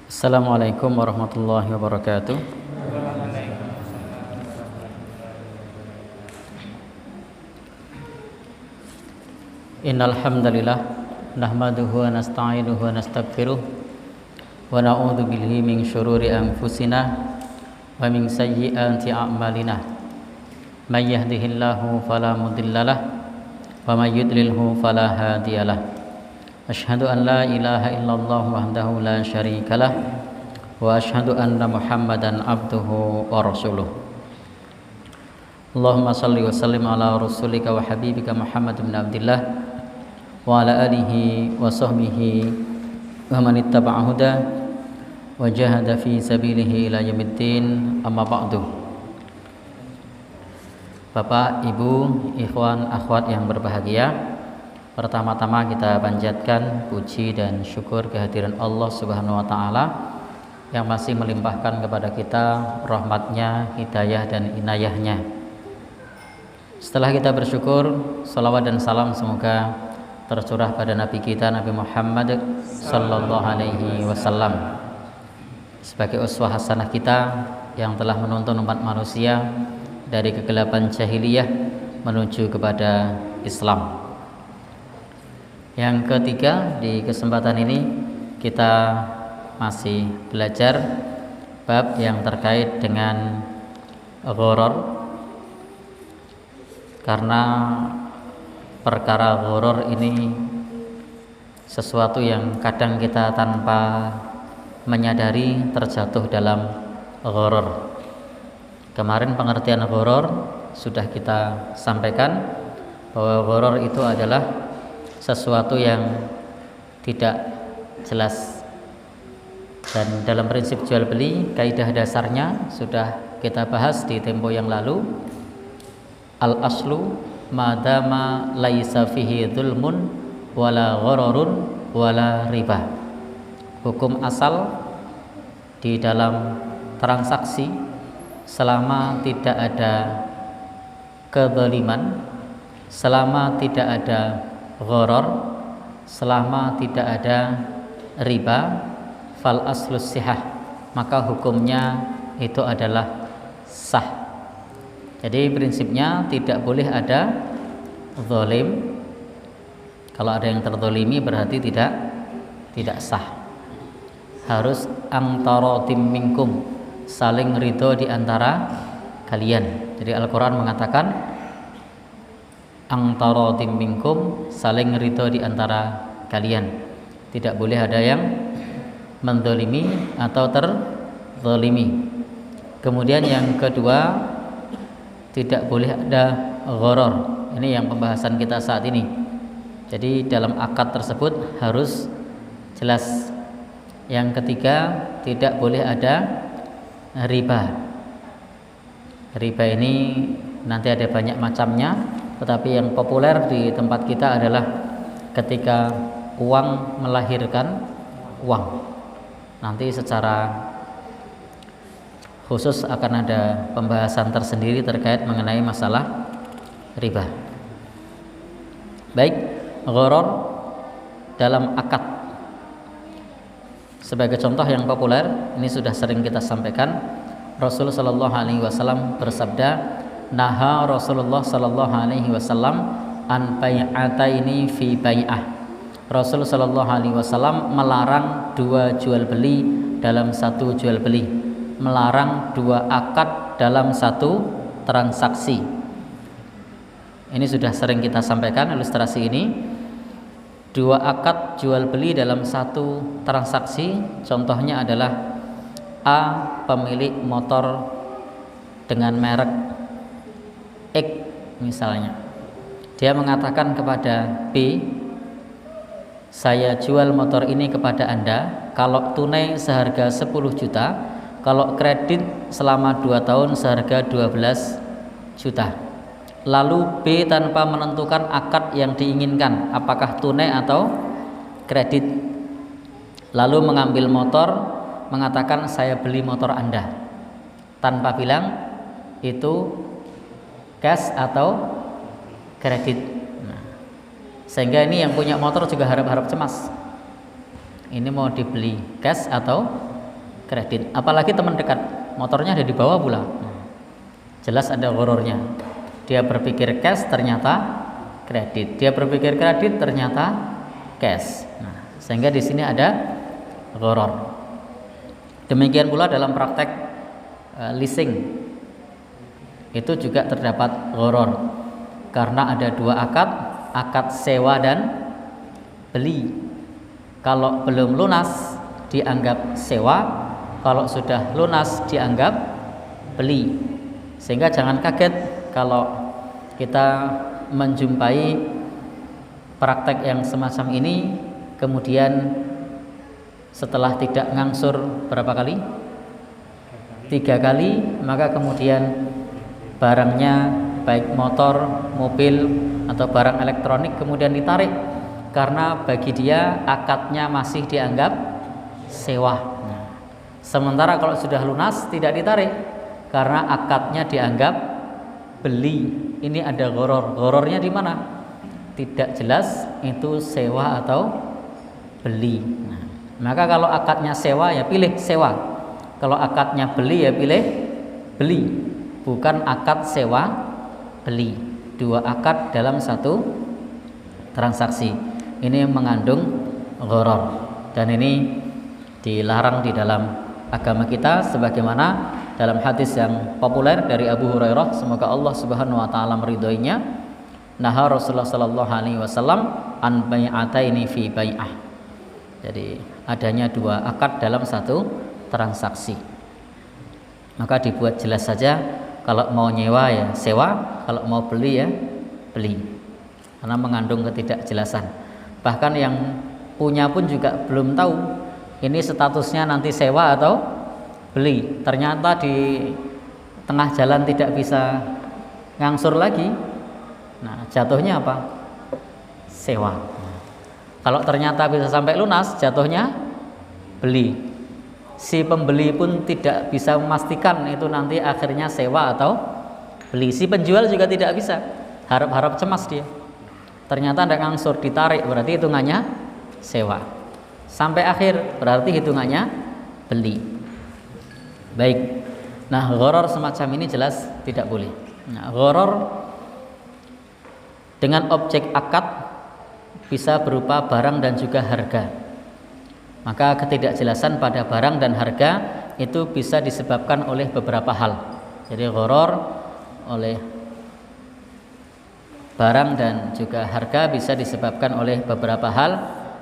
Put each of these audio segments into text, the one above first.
Assalamualaikum warahmatullahi wabarakatuh. Innal hamdalillah nahmaduhu wa nasta'inuhu wa nastaghfiruh wa na'udzu billahi min syururi anfusina wa min sayyiati a'malina. May yahdihillahu fala mudhillalah wa may yudlilhu fala hadiyalah. Asyhadu an la ilaha illallah wahdahu la syarikalah wa asyhadu anna Muhammadan abduhu wa rasuluh. Allahumma salli wa sallim ala rasulika wa habibika Muhammad bin Abdillah wa ala alihi wa sahbihi wa man ittaba'a huda wa jahada fi sabilihi ila yaumiddin, amma ba'du. Bapak, Ibu, ikhwan, akhwat yang berbahagia, pertama-tama kita panjatkan puji dan syukur kehadiran Allah Subhanahu wa taala yang masih melimpahkan kepada kita rahmatnya, hidayah dan inayahnya. Setelah kita bersyukur, salawat dan salam semoga tercurah pada Nabi kita Nabi Muhammad sallallahu alaihi wasallam sebagai uswah hasanah kita yang telah menuntun umat manusia dari kegelapan jahiliyah menuju kepada Islam. Yang ketiga, di kesempatan ini kita masih belajar bab yang terkait dengan gharar, karena perkara gharar ini sesuatu yang kadang kita tanpa menyadari terjatuh dalam gharar. Kemarin pengertian gharar sudah kita sampaikan bahwa gharar itu adalah sesuatu yang tidak jelas, dan dalam prinsip jual beli kaidah dasarnya sudah kita bahas di tempo yang lalu. Al aslu madama laisa fihi dzulmun wala ghararun wala riba. Hukum asal di dalam transaksi selama tidak ada kezaliman, selama tidak ada gharar, selama tidak ada riba, fal aslus sihah, maka hukumnya itu adalah sah. Jadi prinsipnya tidak boleh ada zalim. Kalau ada yang terzalimi berarti tidak sah. Harus antaratim minkum, saling ridho di antara kalian. Jadi Al-Qur'an mengatakan antaratim minkum, saling ridho di antara kalian. Tidak boleh ada yang menzalimi atau terzalimi. Kemudian yang kedua, tidak boleh ada gharar. Ini yang pembahasan kita saat ini. Jadi dalam akad tersebut harus jelas. Yang ketiga, tidak boleh ada riba. Riba ini nanti ada banyak macamnya, tetapi yang populer di tempat kita adalah ketika uang melahirkan uang. Nanti secara khusus akan ada pembahasan tersendiri terkait mengenai masalah riba. Baik, gharar dalam akad. Sebagai contoh yang populer, ini sudah sering kita sampaikan, Rasul sallallahu alaihi wasallam bersabda, naha Rasulullah sallallahu alaihi wasallam an bai'ataini fi bai'ah. Rasul sallallahu alaihi wasallam melarang dua jual beli dalam satu jual beli, melarang dua akad dalam satu transaksi. Ini sudah sering kita sampaikan ilustrasi ini. Dua akad jual beli dalam satu transaksi, contohnya adalah A pemilik motor dengan merek X misalnya, dia mengatakan kepada B, saya jual motor ini kepada Anda, kalau tunai seharga 10 juta, kalau kredit selama 2 tahun seharga 12 juta. Lalu B tanpa menentukan akad yang diinginkan, apakah tunai atau kredit, lalu mengambil motor, mengatakan saya beli motor Anda, tanpa bilang itu cash atau kredit. Sehingga ini yang punya motor juga harap-harap cemas. Ini mau dibeli cash atau kredit. Apalagi teman dekat, motornya ada di bawah pula, jelas ada ghorornya. Dia berpikir cash, ternyata kredit. Dia berpikir kredit, ternyata cash. Nah, sehingga di sini ada ghoror. Demikian pula dalam praktek leasing, itu juga terdapat ghoror karena ada dua akad, akad sewa dan beli. Kalau belum lunas dianggap sewa, kalau sudah lunas dianggap beli. Sehingga jangan kaget kalau kita menjumpai praktek yang semacam ini, kemudian setelah tidak ngangsur berapa kali? 3 kali, maka kemudian barangnya baik motor, mobil atau barang elektronik kemudian ditarik karena bagi dia akadnya masih dianggap sewa. Sementara kalau sudah lunas tidak ditarik karena akadnya dianggap beli. Ini ada ghoror. Ghorornya di mana? Tidak jelas itu sewa atau beli. Nah, maka kalau akadnya sewa ya pilih sewa. Kalau akadnya beli ya pilih beli. Bukan akad sewa beli. Dua akad dalam satu transaksi. Ini mengandung ghoror dan ini dilarang di dalam agama kita, sebagaimana dalam hadis yang populer dari Abu Hurairah, semoga Allah Subhanahu wa taala meridhoinya, naha Rasulullah sallallahu alaihi wasallam an bai'ataini fi bai'ah. Jadi adanya dua akad dalam satu transaksi. Maka dibuat jelas saja, kalau mau nyewa ya sewa, kalau mau beli ya beli. Karena mengandung ketidakjelasan. Bahkan yang punya pun juga belum tahu ini statusnya nanti sewa atau beli. Ternyata di tengah jalan tidak bisa ngangsur lagi. Nah, jatuhnya apa? Sewa. Kalau ternyata bisa sampai lunas, jatuhnya beli. Si pembeli pun tidak bisa memastikan itu nanti akhirnya sewa atau beli. Si penjual juga tidak bisa. Harap-harap cemas dia. Ternyata tidak ngangsur, ditarik, berarti hitungannya sewa. Sampai akhir berarti hitungannya beli. Baik. Nah, ghoror semacam ini jelas tidak boleh. Nah, ghoror dengan objek akad bisa berupa barang dan juga harga. Maka ketidakjelasan pada barang dan harga itu bisa disebabkan oleh beberapa hal. Jadi ghoror oleh barang dan juga harga bisa disebabkan oleh beberapa hal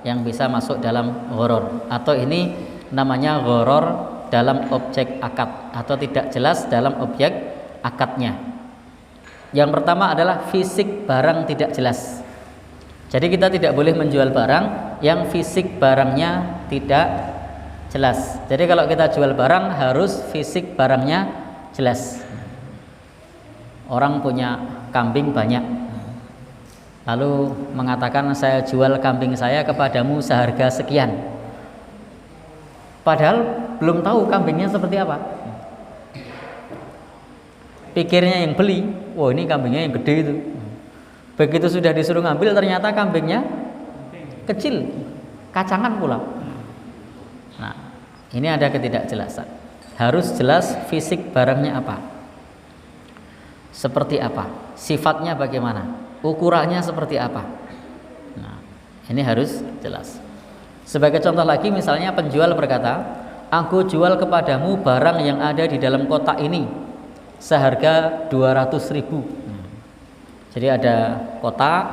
yang bisa masuk dalam ghoror, atau ini namanya ghoror dalam objek akad atau tidak jelas dalam objek akadnya. Yang pertama adalah fisik barang tidak jelas. Jadi kita tidak boleh menjual barang yang fisik barangnya tidak jelas. Jadi kalau kita jual barang harus fisik barangnya jelas. Orang punya kambing banyak, lalu mengatakan saya jual kambing saya kepadamu seharga sekian, padahal belum tahu kambingnya seperti apa. Pikirnya yang beli, wah ini kambingnya yang gede itu. Begitu sudah disuruh ngambil ternyata kambingnya kecil, kacangan pula. Nah, ini ada ketidakjelasan. Harus jelas fisik barangnya apa, seperti apa, sifatnya bagaimana, ukurannya seperti apa. Nah, ini harus jelas. Sebagai contoh lagi, misalnya penjual berkata, aku jual kepadamu barang yang ada di dalam kotak ini seharga 200.000. Jadi ada kotak,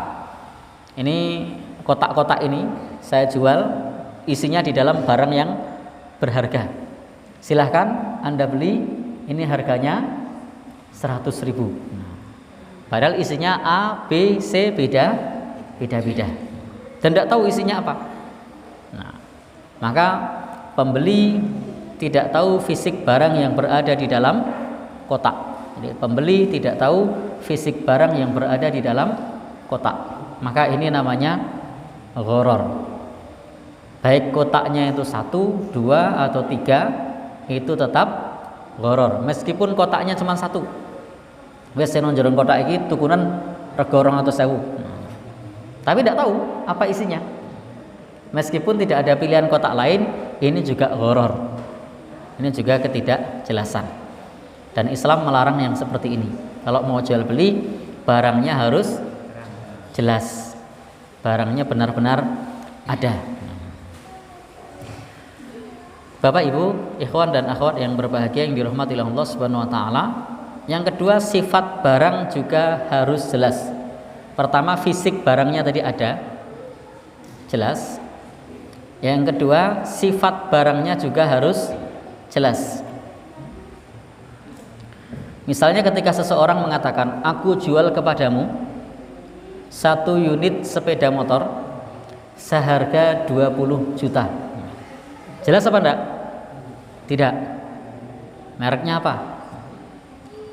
ini kotak-kotak ini saya jual, isinya di dalam barang yang berharga. Silahkan Anda beli, ini harganya 100.000. Padahal isinya A, B, C beda-beda. Dan tidak tahu isinya apa. Nah, maka pembeli tidak tahu fisik barang yang berada di dalam kotak. Jadi pembeli tidak tahu fisik barang yang berada di dalam kotak. Maka ini namanya ghoror. Baik kotaknya itu 1, 2 atau 3, itu tetap ghoror. Meskipun kotaknya cuma 1. Wes seno jero kotak iki tukunan rega 200.000. Tapi tidak tahu apa isinya. Meskipun tidak ada pilihan kotak lain, ini juga ghoror. Ini juga ketidakjelasan. Dan Islam melarang yang seperti ini. Kalau mau jual beli, barangnya harus jelas. Barangnya benar-benar ada. Bapak Ibu, ikhwan dan akhwat yang berbahagia yang dirahmati oleh Allah Subhanahu wa taala. Yang kedua, sifat barang juga harus jelas. Pertama, fisik barangnya tadi ada, jelas. Yang kedua, sifat barangnya juga harus jelas. Misalnya ketika seseorang mengatakan, aku jual kepadamu 1 unit sepeda motor seharga 20 juta. Jelas apa enggak? Tidak. Mereknya apa?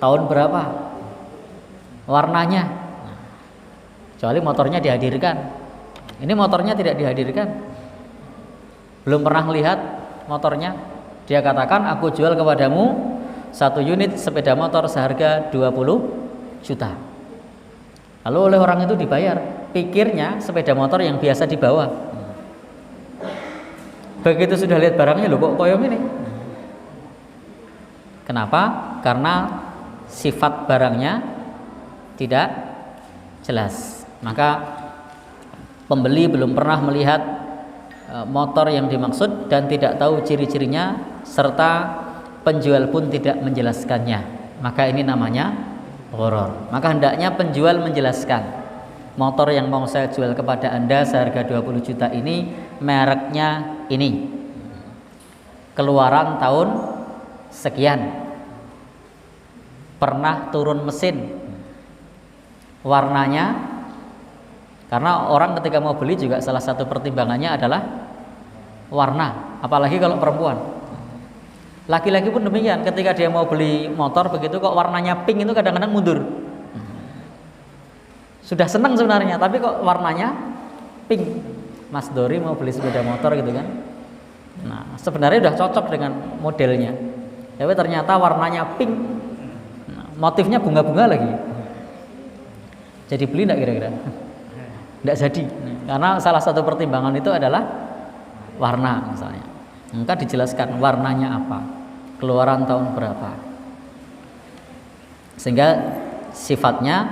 Tahun berapa? Warnanya? Kecuali motornya dihadirkan. Ini motornya tidak dihadirkan. Belum pernah melihat motornya. Dia katakan, aku jual kepadamu 1 unit sepeda motor seharga 20 juta. Lalu oleh orang itu dibayar. Pikirnya sepeda motor yang biasa dibawa. Begitu sudah lihat barangnya, loh kok koyong ini. Kenapa? Karena sifat barangnya tidak jelas. Maka pembeli belum pernah melihat motor yang dimaksud dan tidak tahu ciri-cirinya, serta penjual pun tidak menjelaskannya. Maka ini namanya gharar. Maka hendaknya penjual menjelaskan, motor yang mau saya jual kepada Anda seharga 20 juta ini mereknya ini, keluaran tahun sekian, pernah turun mesin, warnanya. Karena orang ketika mau beli juga salah satu pertimbangannya adalah warna, apalagi kalau perempuan. Laki-laki pun demikian, ketika dia mau beli motor begitu kok warnanya pink, itu kadang-kadang mundur. Sudah senang sebenarnya, tapi kok warnanya pink. Mas Dori mau beli sepeda motor gitu kan. Nah, sebenarnya udah cocok dengan modelnya, tapi ternyata warnanya pink. Nah, motifnya bunga-bunga lagi. Jadi beli enggak kira-kira? Enggak jadi. Karena salah satu pertimbangan itu adalah warna misalnya. Maka dijelaskan warnanya apa, keluaran tahun berapa, sehingga sifatnya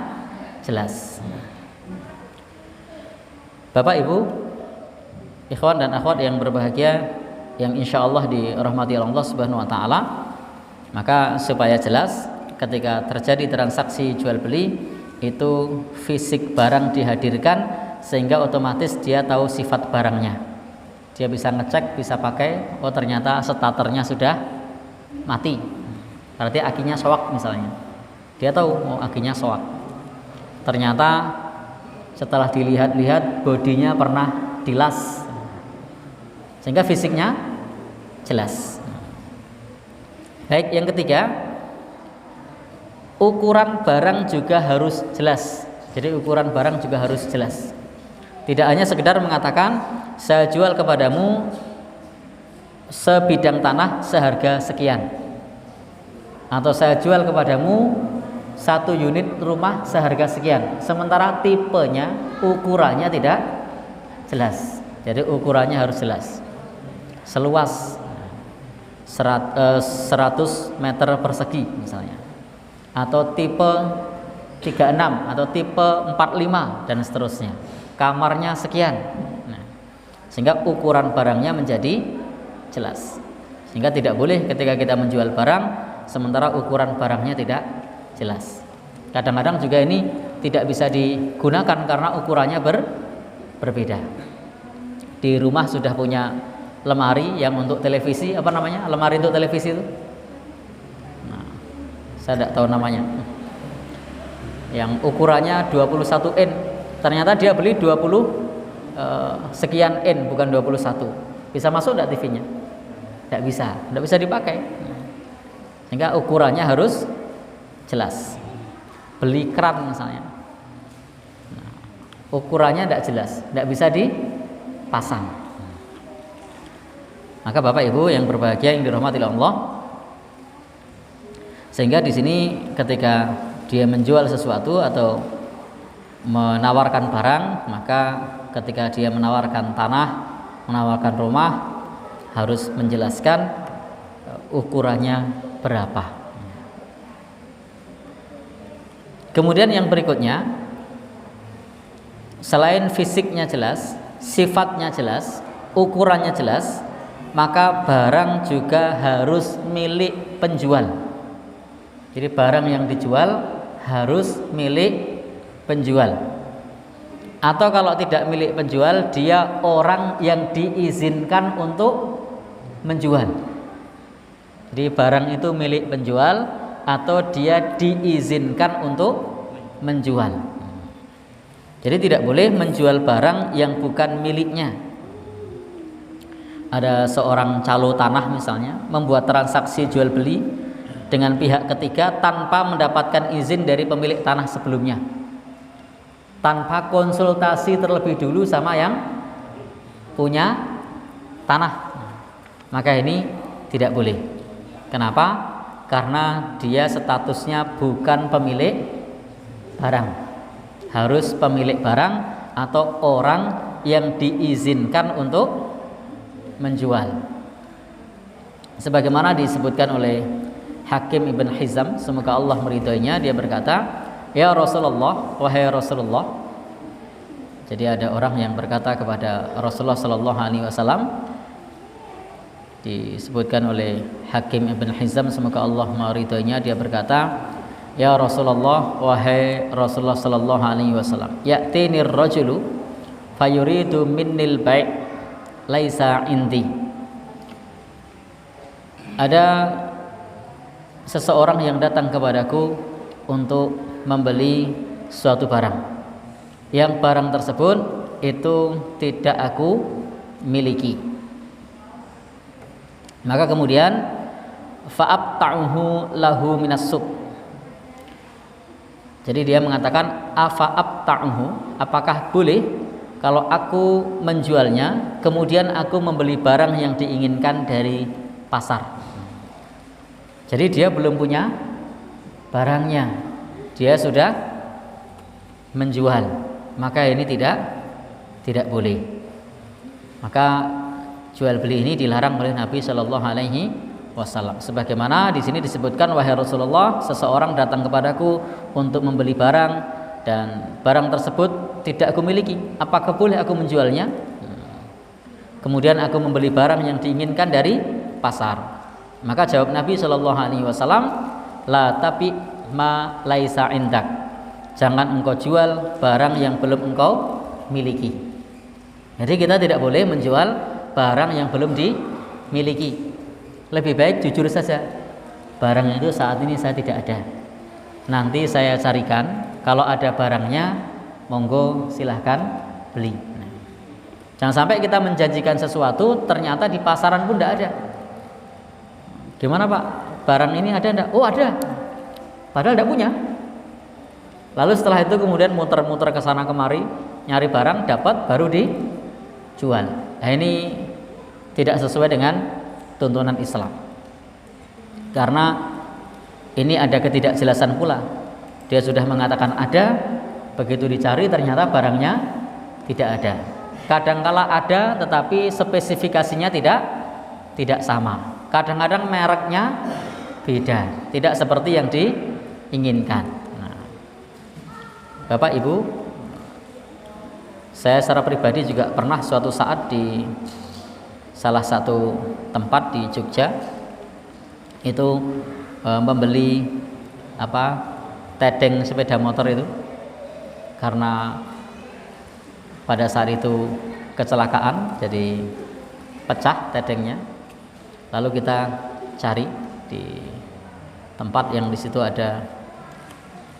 jelas. Bapak Ibu, ikhwan dan akhwat yang berbahagia yang insya Allah dirahmati Allah Subhanahu wa taala, maka supaya jelas ketika terjadi transaksi jual beli itu fisik barang dihadirkan, sehingga otomatis dia tahu sifat barangnya. Dia bisa ngecek, bisa pakai, oh ternyata starternya sudah mati, berarti akinya soak misalnya. Dia tahu, oh akinya soak. Ternyata setelah dilihat-lihat bodinya pernah dilas, sehingga fisiknya jelas. Baik, yang ketiga, ukuran barang juga harus jelas. Jadi ukuran barang juga harus jelas. Tidak hanya sekedar mengatakan saya jual kepadamu sebidang tanah seharga sekian, atau saya jual kepadamu 1 unit rumah seharga sekian, sementara tipenya, ukurannya tidak jelas. Jadi ukurannya harus jelas. Seluas 100 meter persegi misalnya, atau tipe 36 atau tipe 45 dan seterusnya. Kamarnya sekian. Nah, sehingga ukuran barangnya menjadi jelas. Sehingga tidak boleh ketika kita menjual barang sementara ukuran barangnya tidak jelas. Kadang-kadang juga ini tidak bisa digunakan karena ukurannya berbeda. Di rumah sudah punya lemari yang untuk televisi, apa namanya? Lemari untuk televisi itu. Nah, saya tidak tahu namanya. Yang ukurannya 21 in. Ternyata dia beli 20 sekian in, bukan 21. Bisa masuk enggak TV-nya? Tidak bisa, tidak bisa dipakai. Sehingga ukurannya harus jelas. Beli keran misalnya, nah, ukurannya tidak jelas, tidak bisa dipasang. Maka Bapak Ibu yang berbahagia yang dirahmati Allah, sehingga di sini ketika dia menjual sesuatu atau menawarkan barang, maka ketika dia menawarkan tanah, menawarkan rumah, harus menjelaskan ukurannya berapa. Kemudian yang berikutnya, selain fisiknya jelas, sifatnya jelas, ukurannya jelas, maka barang juga harus milik penjual. Jadi barang yang dijual harus milik penjual. Atau kalau tidak milik penjual, dia orang yang diizinkan untuk menjual. Jadi barang itu milik penjual atau dia diizinkan untuk menjual. Jadi tidak boleh menjual barang yang bukan miliknya. Ada seorang calo tanah misalnya membuat transaksi jual beli dengan pihak ketiga tanpa mendapatkan izin dari pemilik tanah sebelumnya, tanpa konsultasi terlebih dulu sama yang punya tanah, maka ini tidak boleh. Kenapa? Karena dia statusnya bukan pemilik barang, harus pemilik barang atau orang yang diizinkan untuk menjual. Sebagaimana disebutkan oleh Hakim Ibn Hizam, semoga Allah meridhoinya, dia berkata, "Ya Rasulullah, wahai Rasulullah." Jadi ada orang yang berkata kepada Rasulullah sallallahu alaihi wasallam, disebutkan oleh Hakim Ibn Hizam, semoga Allah meridhoinya, dia berkata, "Ya Rasulullah, wahai Rasulullah sallallahu alaihi wasallam, ya'tinir rajulu fayuridu minnil bai' laisa indi." Ada seseorang yang datang kepadaku untuk membeli suatu barang, yang barang tersebut itu tidak aku miliki. Maka kemudian fa'abta'uhu lahu minas sub. Jadi dia mengatakan, afa'abta'uhu, apakah boleh kalau aku menjualnya kemudian aku membeli barang yang diinginkan dari pasar. Jadi dia belum punya barangnya, dia sudah menjual, maka ini tidak boleh. Maka jual beli ini dilarang oleh Nabi Shallallahu Alaihi Wasallam. Sebagaimana di sini disebutkan, wahai Rasulullah, seseorang datang kepadaku untuk membeli barang dan barang tersebut tidak aku miliki. Apakah boleh aku menjualnya? Kemudian aku membeli barang yang diinginkan dari pasar. Maka jawab Nabi Shallallahu Alaihi Wasallam, la tapi ma laisa indak. Jangan engkau jual barang yang belum engkau miliki. Jadi kita tidak boleh menjual barang yang belum dimiliki. Lebih baik jujur saja, barang itu saat ini saya tidak ada, nanti saya carikan, kalau ada barangnya monggo silahkan beli. Jangan sampai kita menjanjikan sesuatu ternyata di pasaran pun tidak ada. Gimana Pak, barang ini ada enggak? Oh ada, padahal tidak punya. Lalu setelah itu kemudian muter-muter ke sana kemari nyari barang, dapat, baru dijual. Nah ini tidak sesuai dengan tuntunan Islam, karena ini ada ketidakjelasan pula. Dia sudah mengatakan ada, begitu dicari ternyata barangnya tidak ada. Kadangkala ada tetapi spesifikasinya tidak sama. Kadang-kadang mereknya beda, tidak seperti yang diinginkan. Nah, Bapak Ibu, saya secara pribadi juga pernah suatu saat di salah satu tempat di Jogja itu membeli tedeng sepeda motor itu, karena pada saat itu kecelakaan jadi pecah tedengnya. Lalu kita cari di tempat yang di situ ada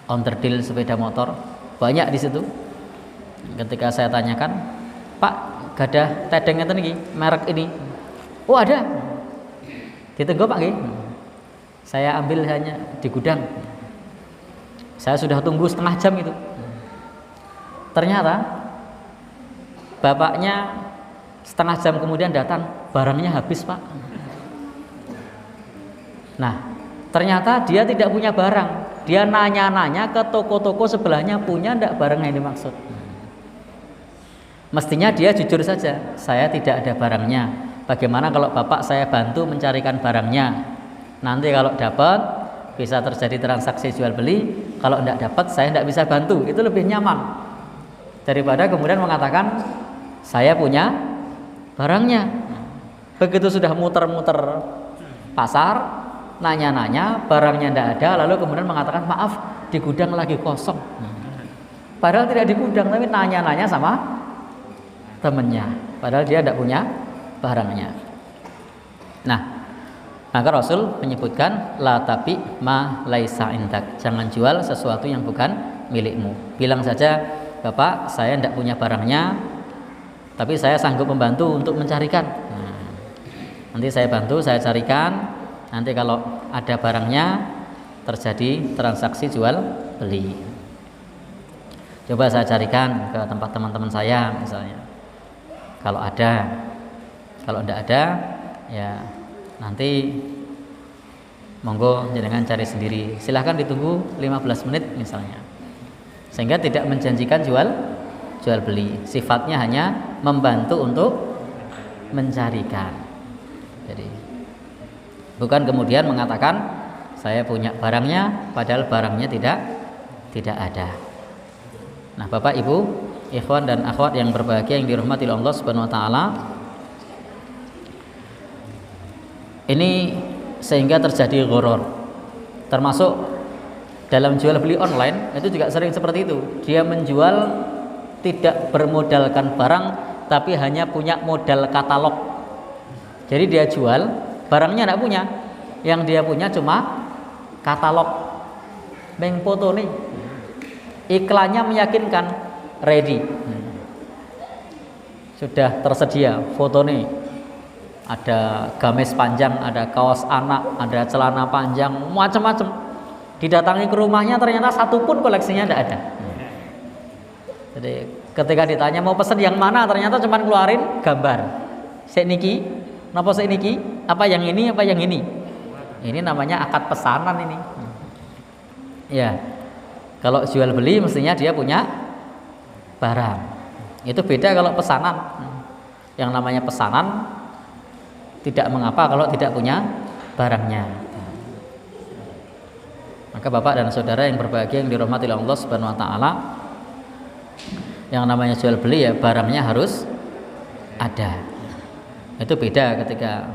onderdil sepeda motor, banyak di situ. Ketika saya tanyakan, Pak, gadah tedeng ngeten iki, merek ini. Oh ada. Ditunggu Pak nggih. Saya ambil hanya di gudang. Saya sudah tunggu setengah jam itu. Ternyata bapaknya setengah jam kemudian datang, barangnya habis Pak. Nah, ternyata dia tidak punya barang. Dia nanya-nanya ke toko-toko sebelahnya, punya ndak barang yang dimaksud. Mestinya dia jujur saja, saya tidak ada barangnya. Bagaimana kalau bapak saya bantu mencarikan barangnya? Nanti kalau dapat bisa terjadi transaksi jual beli, kalau tidak dapat saya tidak bisa bantu. Itu lebih nyaman daripada kemudian mengatakan saya punya barangnya. Begitu sudah muter-muter pasar, nanya-nanya, barangnya tidak ada, lalu kemudian mengatakan maaf, di gudang lagi kosong. Padahal tidak di gudang, tapi nanya-nanya sama temennya, padahal dia tidak punya barangnya. Nah, maka Rasul menyebutkan la tabi ma laisa indak, jangan jual sesuatu yang bukan milikmu. Bilang saja, Bapak, saya tidak punya barangnya, tapi saya sanggup membantu untuk mencarikan. Nanti saya bantu, saya carikan. Nanti kalau ada barangnya terjadi transaksi jual beli. Coba saya carikan ke tempat teman-teman saya misalnya. Kalau ada, kalau tidak ada, ya nanti monggo jenengan cari sendiri. Silahkan ditunggu 15 menit misalnya. Sehingga tidak menjanjikan jual beli. Sifatnya hanya membantu untuk mencarikan. Jadi bukan kemudian mengatakan saya punya barangnya padahal barangnya tidak ada. Nah, Bapak Ibu, ikhwan dan akhwat yang berbahagia yang dirahmati oleh Allah Subhanahu wa taala, ini sehingga terjadi gharar. Termasuk dalam jual beli online itu juga sering seperti itu. Dia menjual tidak bermodalkan barang tapi hanya punya modal katalog. Jadi dia jual, barangnya tidak punya. Yang dia punya cuma katalog. Meng foto nih. Iklannya meyakinkan, ready. Sudah tersedia foto nih. Ada gamis panjang, ada kaos anak, ada celana panjang, macam-macam. Didatangi ke rumahnya ternyata satu pun koleksinya tidak ada. Jadi ketika ditanya mau pesan yang mana, ternyata cuma keluarin gambar. Sek niki, napa sek niki? Apa yang ini, apa yang ini? Ini namanya akad pesanan ini. Ya. Kalau jual beli mestinya dia punya barang. Itu beda kalau pesanan. Yang namanya pesanan tidak mengapa kalau tidak punya barangnya. Maka Bapak dan Saudara yang berbahagia yang dirahmati oleh Allah Subhanahu wa taala, yang namanya jual beli ya barangnya harus ada. Itu beda ketika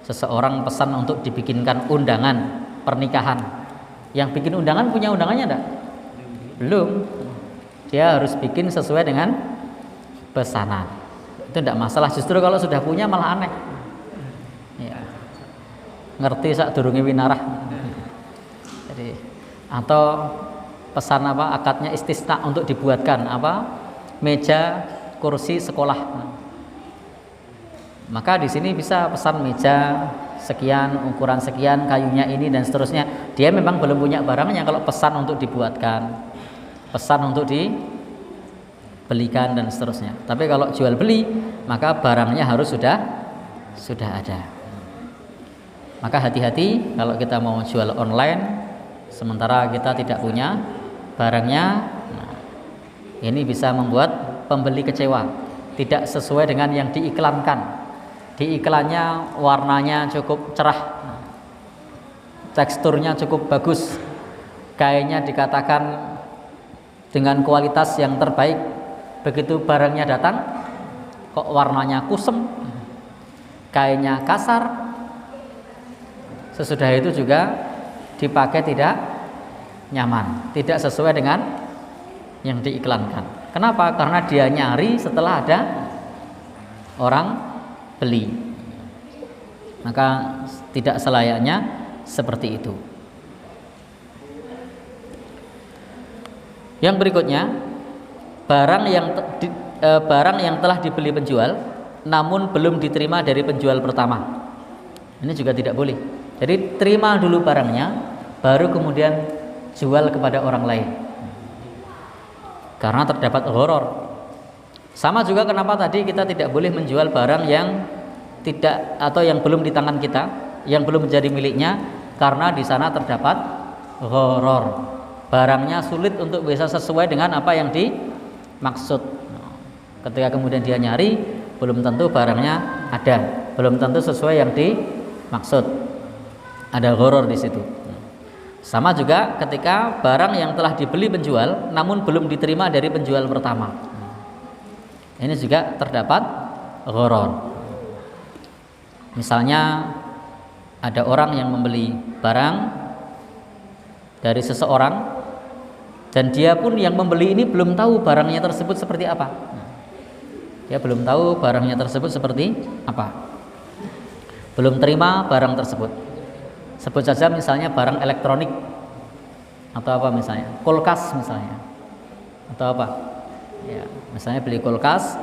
seseorang pesan untuk dibikinkan undangan pernikahan. Yang bikin undangan punya undangannya enggak? Belum. Dia harus bikin sesuai dengan pesanan. Itu enggak masalah, justru kalau sudah punya malah aneh. Ya. Ngerti sak durunge winarah. Jadi atau pesan apa akadnya istisna untuk dibuatkan apa? Meja, kursi sekolah. Maka di sini bisa pesan meja sekian, ukuran sekian, kayunya ini dan seterusnya. Dia memang belum punya barangnya kalau pesan untuk dibuatkan, pesan untuk dibelikan dan seterusnya. Tapi kalau jual beli, maka barangnya harus sudah ada. Maka hati-hati kalau kita mau jual online sementara kita tidak punya barangnya. Nah, ini bisa membuat pembeli kecewa, tidak sesuai dengan yang diiklankan. Di iklannya warnanya cukup cerah, teksturnya cukup bagus, kayaknya dikatakan dengan kualitas yang terbaik. Begitu barangnya datang kok warnanya kusem, kayaknya kasar. Sesudah itu juga dipakai tidak nyaman, tidak sesuai dengan yang diiklankan. Kenapa? Karena dia nyari setelah ada orang beli. Maka tidak selayaknya seperti itu. Yang berikutnya, barang yang telah dibeli penjual namun belum diterima dari penjual pertama. Ini juga tidak boleh. Jadi terima dulu barangnya baru kemudian jual kepada orang lain. Karena terdapat gharar. Sama juga kenapa tadi kita tidak boleh menjual barang yang tidak atau yang belum di tangan kita, yang belum menjadi miliknya, karena di sana terdapat gharar. Barangnya sulit untuk bisa sesuai dengan apa yang dimaksud. Ketika kemudian dia nyari, belum tentu barangnya ada, belum tentu sesuai yang dimaksud. Ada gharar di situ. Sama juga ketika barang yang telah dibeli penjual namun belum diterima dari penjual pertama. Ini juga terdapat gharar. Misalnya ada orang yang membeli barang dari seseorang dan dia pun yang membeli ini belum tahu barangnya tersebut seperti apa. Dia belum tahu barangnya tersebut seperti apa. Belum terima barang tersebut. Sebut saja misalnya barang elektronik atau apa misalnya, kulkas misalnya, atau apa. Ya, misalnya beli kulkas.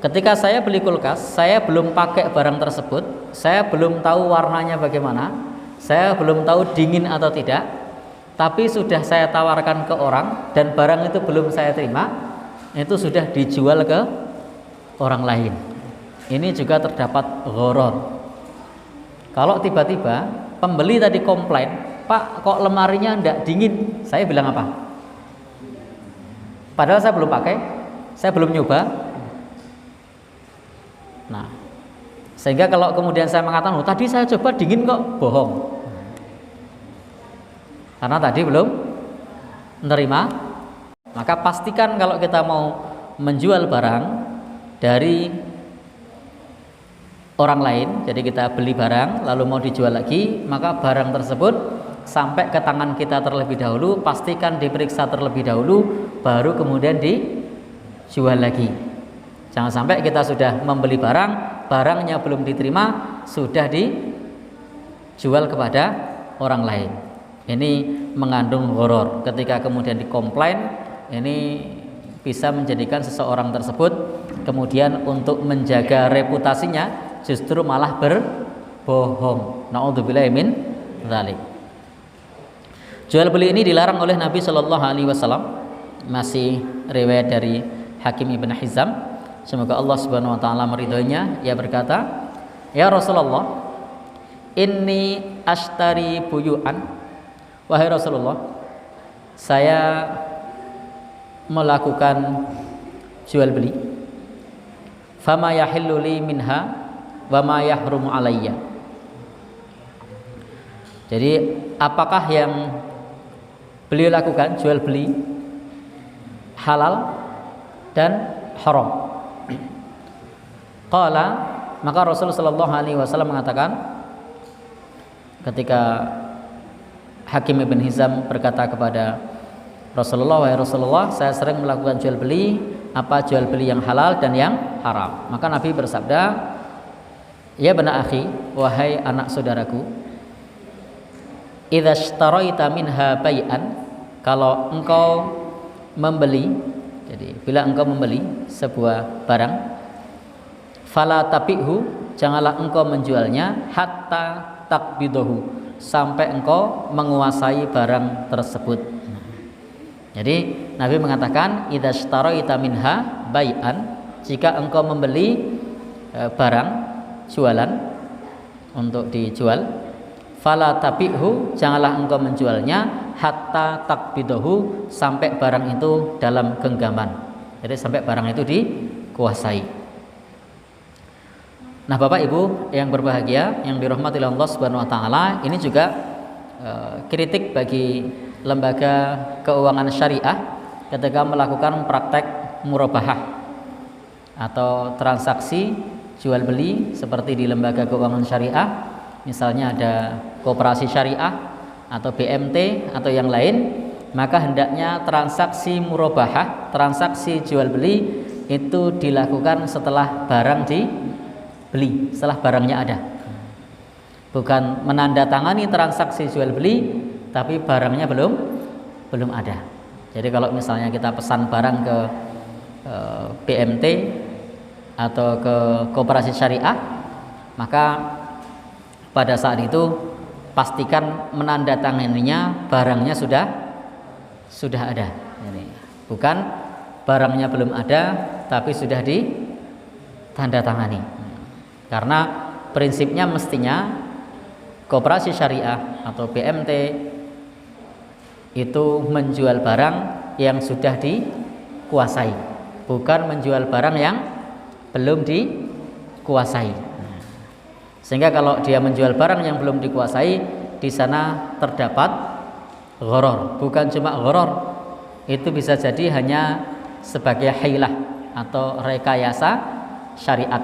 Ketika saya beli kulkas, saya belum pakai barang tersebut, saya belum tahu warnanya bagaimana, saya belum tahu dingin atau tidak, tapi sudah saya tawarkan ke orang dan barang itu belum saya terima, itu sudah dijual ke orang lain. Ini juga terdapat gharar. Kalau tiba-tiba pembeli tadi komplain, Pak, kok lemarinya enggak dingin? Saya bilang apa? Padahal saya belum pakai, saya belum nyoba. Nah, sehingga kalau kemudian saya mengatakan, tadi saya coba dingin kok, bohong. Karena tadi belum menerima. Maka pastikan kalau kita mau menjual barang dari orang lain, jadi kita beli barang lalu mau dijual lagi, maka barang tersebut sampai ke tangan kita terlebih dahulu, pastikan diperiksa terlebih dahulu, baru kemudian dijual lagi. Jangan sampai kita sudah membeli barang, barangnya belum diterima, sudah dijual kepada orang lain. Ini mengandung gharar. Ketika kemudian dikomplain, ini bisa menjadikan seseorang tersebut kemudian untuk menjaga reputasinya justru malah berbohong. Na'udzubillahi min dzalik. Jual beli ini dilarang oleh Nabi Shallallahu Alaihi Wasallam. Masih riwayat dari Hakim ibn Hizam. Semoga Allah Subhanahu Wa Taala meridhoinya. Ia berkata, Ya Rasulullah, inni ashtari buyu'an. Wahai Rasulullah, saya melakukan jual beli. Fama yahillu li minha wa ma yahrumu alayya. Jadi apakah yang beliau lakukan, jual beli, halal dan haram? Qala, maka Rasulullah sallallahu alaihi wasallam mengatakan, ketika Hakim ibn Hizam berkata kepada Rasulullah, wahai Rasulullah, saya sering melakukan jual beli, apa jual beli yang halal dan yang haram. Maka Nabi bersabda, ya bana akhi, wahai anak saudaraku, idza ishtaraita minha bai'an, kalau engkau membeli, jadi bila engkau membeli sebuah barang, fala tabi'hu, janganlah engkau menjualnya hatta takbidahu, sampai engkau menguasai barang tersebut. Jadi Nabi mengatakan idza ishtaraita minha bai'an, jika engkau membeli barang jualan untuk dijual, fala tabi'hu, janganlah engkau menjualnya hatta takbidahu, sampai barang itu dalam genggaman. Jadi sampai barang itu dikuasai. Nah, Bapak Ibu yang berbahagia, yang dirahmati oleh Allah Subhanahu wa taala, ini juga kritik bagi lembaga keuangan syariah ketika melakukan praktek murabahah atau transaksi jual beli seperti di lembaga keuangan syariah, misalnya ada koperasi syariah atau BMT atau yang lain, maka hendaknya transaksi murabahah, transaksi jual beli itu dilakukan setelah barang dibeli, setelah barangnya ada. Bukan menandatangani transaksi jual beli tapi barangnya belum ada. Jadi kalau misalnya kita pesan barang ke BMT atau ke koperasi syariah, maka pada saat itu pastikan menandatanganinya barangnya sudah ada. Bukan barangnya belum ada tapi sudah ditandatangani. Karena prinsipnya mestinya koperasi syariah atau BMT itu menjual barang yang sudah dikuasai, bukan menjual barang yang belum dikuasai. Sehingga kalau dia menjual barang yang belum dikuasai, di sana terdapat gharar. Bukan cuma gharar, itu bisa jadi hanya sebagai hilah atau rekayasa syariat.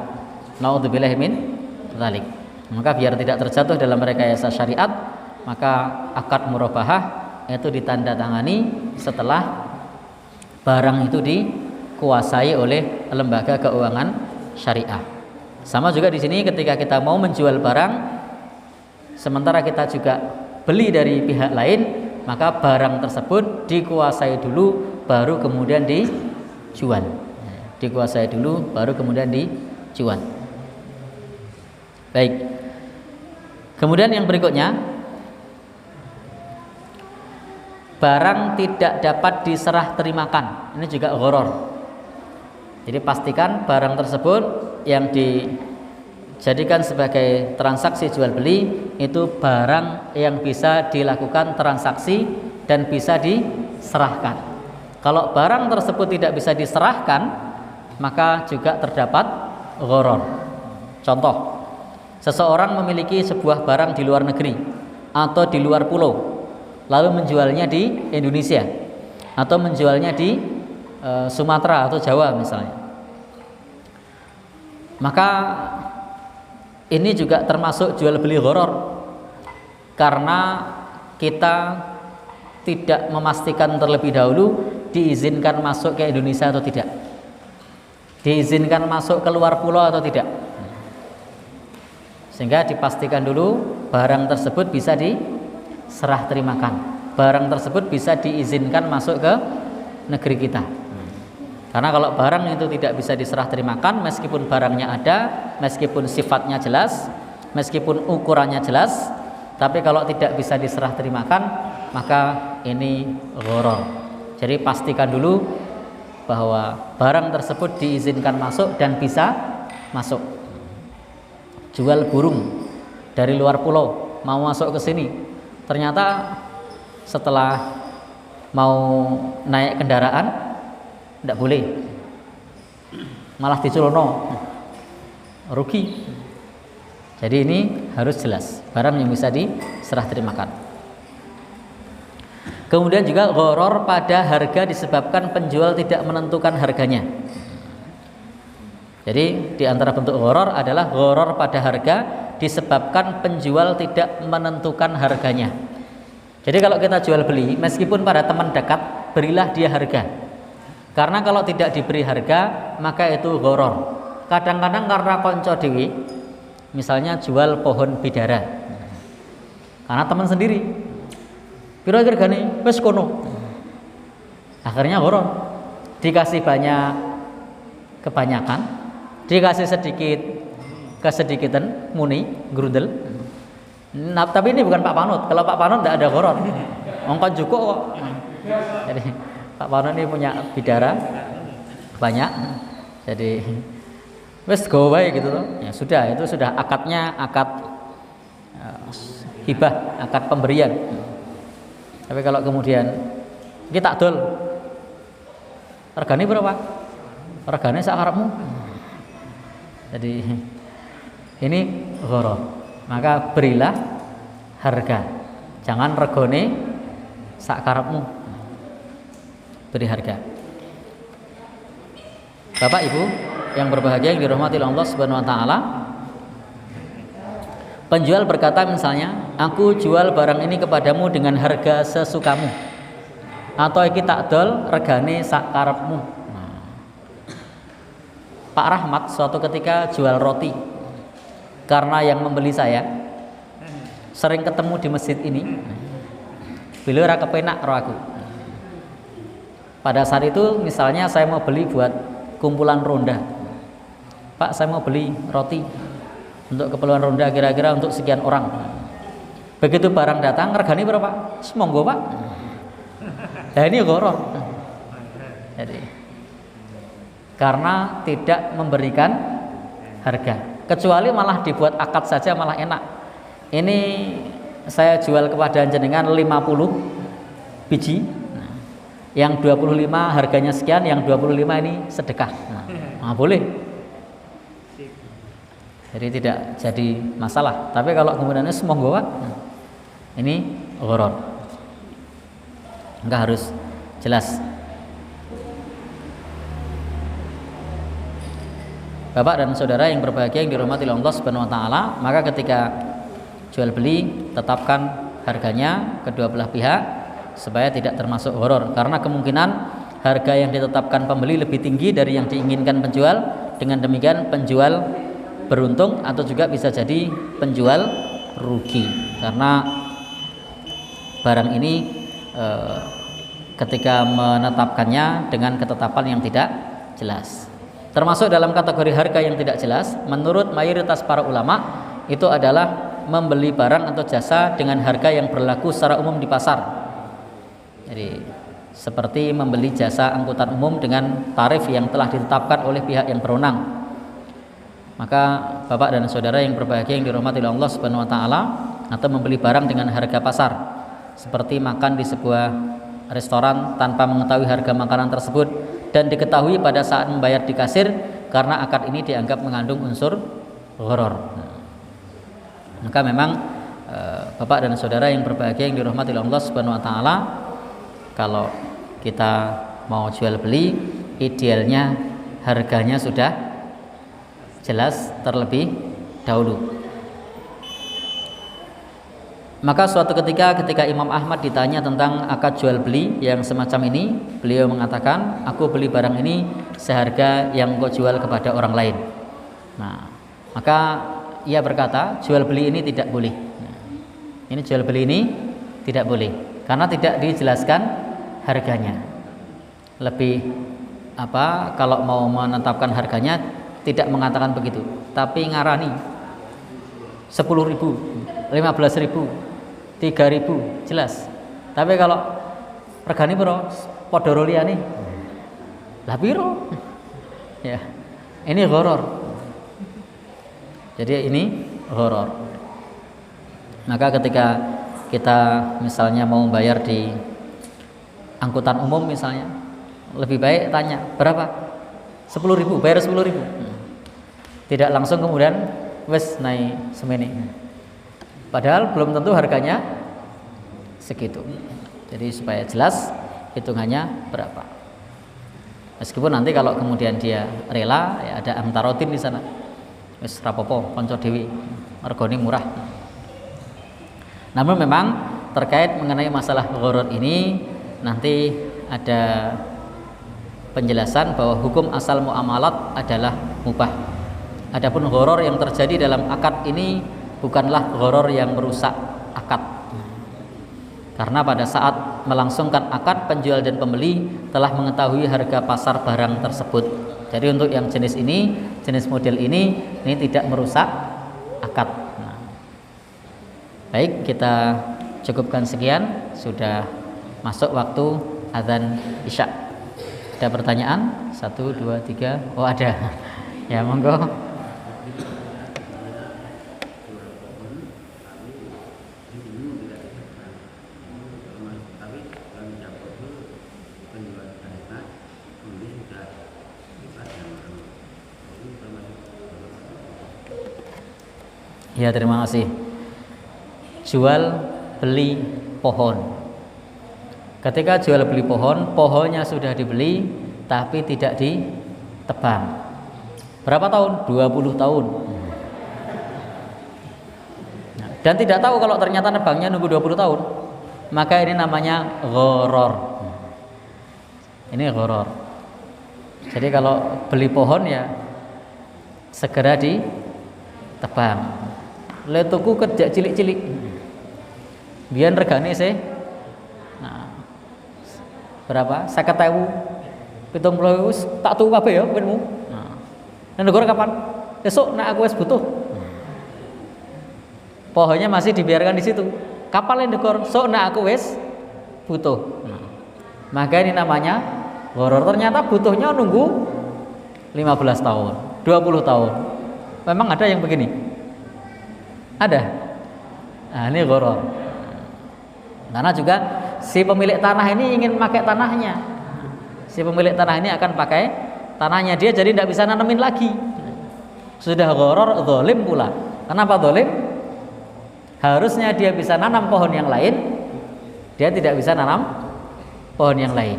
Naudzubillah min dzalik. Maka biar tidak terjatuh dalam rekayasa syariat, maka akad murabahah itu ditandatangani setelah barang itu dikuasai oleh lembaga keuangan syariah. Sama juga di sini ketika kita mau menjual barang, sementara kita juga beli dari pihak lain, maka barang tersebut dikuasai dulu, baru kemudian dijual. Dikuasai dulu, baru kemudian dijual. Baik. Kemudian yang berikutnya, barang tidak dapat diserah terimakan. Ini juga gharar. Jadi pastikan barang tersebut yang dijadikan sebagai transaksi jual beli itu barang yang bisa dilakukan transaksi dan bisa diserahkan. Kalau barang tersebut tidak bisa diserahkan, maka juga terdapat gharar. Contoh, seseorang memiliki sebuah barang di luar negeri atau di luar pulau, lalu menjualnya di Indonesia atau menjualnya di Sumatera atau Jawa misalnya, maka ini juga termasuk jual beli gharar, karena kita tidak memastikan terlebih dahulu diizinkan masuk ke Indonesia atau tidak, diizinkan masuk ke luar pulau atau tidak, sehingga dipastikan dulu barang tersebut bisa diserah terimakan, barang tersebut bisa diizinkan masuk ke negeri kita. Karena kalau barang itu tidak bisa diserah terimakan, meskipun barangnya ada, meskipun sifatnya jelas, meskipun ukurannya jelas, tapi kalau tidak bisa diserah terimakan, maka ini gharar. Jadi pastikan dulu bahwa barang tersebut diizinkan masuk dan bisa masuk. Jual burung dari luar pulau mau masuk ke sini, ternyata setelah mau naik kendaraan tidak boleh, malah diculono, rugi. Jadi ini harus jelas barang yang bisa diserah terimakan. Kemudian juga gharar pada harga disebabkan penjual tidak menentukan harganya. Jadi di antara bentuk gharar adalah gharar pada harga disebabkan penjual tidak menentukan harganya. Jadi kalau kita jual beli, meskipun pada teman dekat, berilah dia harga. Karena kalau tidak diberi harga, maka itu gharar. Kadang-kadang karena konco dewi, misalnya jual pohon bidara, karena teman sendiri, piro hargane wis kono, akhirnya gharar. Dikasih banyak kebanyakan, dikasih sedikit kesedikitan, muni grundel. Nah, tapi ini bukan Pak Panut. Kalau Pak Panut tidak ada gharar, ongkon cukup kok. Jadi Pak Panut ini punya bidara banyak, jadi wes go away gitu loh. Ya sudah, itu sudah akadnya akad hibah, akad pemberian. Tapi kalau kemudian kita dol, regane berapa? Regane sak karepmu. Jadi ini gharar. Maka berilah harga, jangan regone sak karepmu. Beri harga. Bapak Ibu yang berbahagia yang dirahmati Allah Subhanahu wa taala, penjual berkata misalnya, aku jual barang ini kepadamu dengan harga sesukamu, atau iki tak dol regane sak karepmu. Pak Rahmat suatu ketika jual roti, karena yang membeli saya sering ketemu di masjid ini, beliau ora kepenak karo aku. Pada saat itu misalnya saya mau beli buat kumpulan ronda, Pak saya mau beli roti untuk keperluan ronda kira-kira untuk sekian orang. Begitu barang datang, regane berapa? Semonggo Pak. Nah ini gharar. Jadi karena tidak memberikan harga, kecuali malah dibuat akad saja malah enak. Ini saya jual kepada jenengan 50 biji, yang 25 harganya sekian, yang 25 ini sedekah. Nah boleh. Jadi tidak jadi masalah. Tapi kalau kemudian monggo Pak, ini gharar. Enggak harus jelas. Bapak dan saudara yang berbahagia yang dirahmati oleh Allah Subhanahu wa taala, maka ketika jual beli tetapkan harganya kedua belah pihak supaya tidak termasuk gharar, karena kemungkinan harga yang ditetapkan pembeli lebih tinggi dari yang diinginkan penjual. Dengan demikian penjual beruntung atau juga bisa jadi penjual rugi karena barang ini ketika menetapkannya dengan ketetapan yang tidak jelas. Termasuk dalam kategori harga yang tidak jelas, menurut mayoritas para ulama itu adalah membeli barang atau jasa dengan harga yang berlaku secara umum di pasar. Jadi seperti membeli jasa angkutan umum dengan tarif yang telah ditetapkan oleh pihak yang berwenang. Maka Bapak dan saudara yang berbahagia yang dirahmati oleh Allah Subhanahu wa taala, atau membeli barang dengan harga pasar seperti makan di sebuah restoran tanpa mengetahui harga makanan tersebut dan diketahui pada saat membayar di kasir, karena akad ini dianggap mengandung unsur gharar. Maka memang Bapak dan saudara yang berbahagia yang dirahmati oleh Allah Subhanahu wa taala, kalau kita mau jual beli idealnya harganya sudah jelas terlebih dahulu. Maka suatu ketika Imam Ahmad ditanya tentang akad jual beli yang semacam ini, beliau mengatakan, aku beli barang ini seharga yang kau jual kepada orang lain. Nah, maka ia berkata, jual beli ini tidak boleh. Ini jual beli ini tidak boleh karena tidak dijelaskan harganya. Lebih kalau mau menetapkan harganya tidak mengatakan begitu, tapi ngarani 10.000, 15.000, 3.000 jelas. Tapi kalau regane piro padha liyane lah piro ya, ini gharar. Jadi ini gharar. Maka ketika kita misalnya mau bayar di angkutan umum misalnya, lebih baik tanya berapa, 10.000, bayar 10.000. Tidak langsung kemudian wes naik semene, padahal belum tentu harganya segitu. Jadi supaya jelas hitungannya berapa. Meskipun nanti kalau kemudian dia rela, ya ada amtarotin di sana, wes rapopo konco dewi, regane murah. Namun memang terkait mengenai masalah gharar ini nanti ada penjelasan bahwa hukum asal muamalat adalah mubah. Adapun gharar yang terjadi dalam akad ini bukanlah gharar yang merusak akad. Karena pada saat melangsungkan akad, penjual dan pembeli telah mengetahui harga pasar barang tersebut. Jadi untuk yang jenis ini, jenis model ini tidak merusak akad. Baik, kita cukupkan sekian, sudah masuk waktu azan Isya. Ada pertanyaan? 1, 2, 3. Oh ada. Ya monggo. Ya, terima kasih. Jual beli pohon. Ketika jual beli pohon, pohonnya sudah dibeli tapi tidak ditebang. Berapa tahun? 20 tahun. Dan tidak tahu kalau ternyata nebangnya nunggu 20 tahun. Maka ini namanya gharar. Ini gharar. Jadi kalau beli pohon ya segera ditebang. Le tuku kerja cilik-cilik. Biyen regane sih. Nah, berapa? 50.000. 70.000 tak tuku kabeh ya penmu. Nah, negara kapan? Besok nek aku wis butuh. Pohonnya masih dibiarkan di situ. Kapan negara? Sok nek aku wis butuh. Nah, maka ini namanya gharar. Ternyata butuhnya nunggu 15 tahun, 20 tahun. Memang ada yang begini? Ada. Nah, ini gharar. Karena juga si pemilik tanah ini ingin pakai tanahnya. Si pemilik tanah ini akan pakai tanahnya, dia jadi tidak bisa nanemin lagi. Sudah gharar, zalim pula. Kenapa zalim? Harusnya dia bisa nanam pohon yang lain, dia tidak bisa nanam pohon yang lain.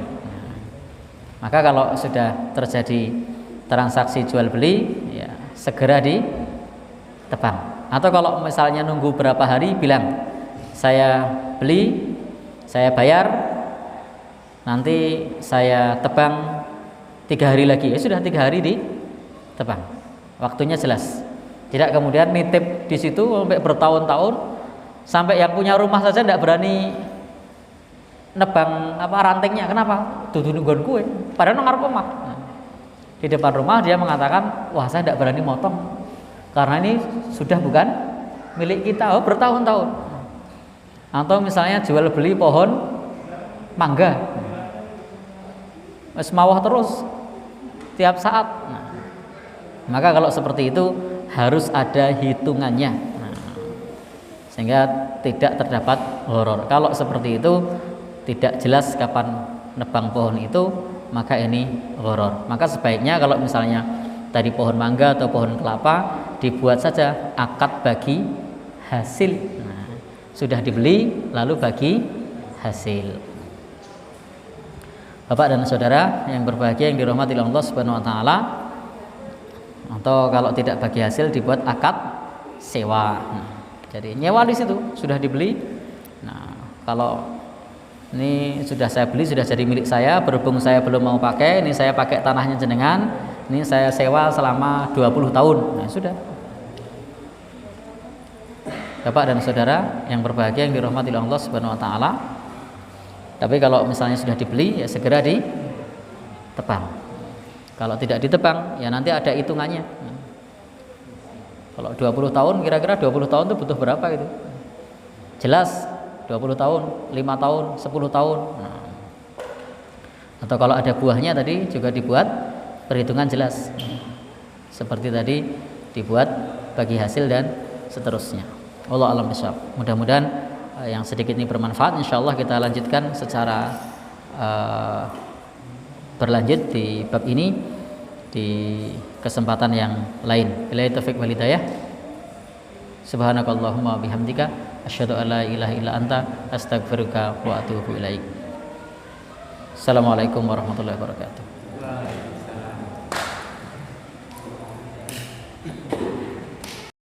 Maka kalau sudah terjadi transaksi jual beli, ya segera ditebang. Atau kalau misalnya nunggu berapa hari, bilang saya beli, saya bayar, nanti saya tebang 3 hari lagi. Ya sudah 3 hari ditebang. Waktunya jelas. Tidak kemudian nitip di situ sampai bertahun-tahun, sampai yang punya rumah saja tidak berani nebang rantingnya. Kenapa? Dudu nungguan kue. Padahal nang ngarep omah. Di depan rumah dia mengatakan, wah saya tidak berani motong karena ini sudah bukan milik kita. Bertahun-tahun. Atau misalnya jual beli pohon mangga, wis mawah terus tiap saat. Maka kalau seperti itu harus ada hitungannya. Sehingga tidak terdapat gharar. Kalau seperti itu tidak jelas kapan nebang pohon itu, maka ini gharar. Maka sebaiknya kalau misalnya tadi pohon mangga atau pohon kelapa, dibuat saja akad bagi hasil. Sudah dibeli lalu bagi hasil. Bapak dan saudara yang berbahagia yang dirahmati Allah Subhanahu wa taala, atau kalau tidak bagi hasil dibuat akad sewa. Jadi nyewa di situ, sudah dibeli. Nah, kalau ini sudah saya beli, sudah jadi milik saya, berhubung saya belum mau pakai, ini saya pakai tanahnya jenengan, ini saya sewa selama 20 tahun. Nah, sudah. Bapak dan saudara yang berbahagia yang dirahmati Allah Subhanahu wa taala. Tapi kalau misalnya sudah dibeli, ya segera ditebang. Kalau tidak ditebang, ya nanti ada hitungannya. Kalau 20 tahun, kira-kira 20 tahun itu butuh berapa gitu? Jelas 20 tahun, 5 tahun, 10 tahun. Atau kalau ada buahnya tadi juga dibuat perhitungan jelas. Seperti tadi dibuat bagi hasil dan seterusnya. Allah alam bishawab. Mudah-mudahan yang sedikit ini bermanfaat. Insyaallah kita lanjutkan secara berlanjut di bab ini di kesempatan yang lain. Billahi taufiq wal hidayah. Subhanakallahumma bihamdika asyhadu an la ilaha illa anta astaghfiruka wa atubu ilaik. Assalamualaikum warahmatullahi wabarakatuh.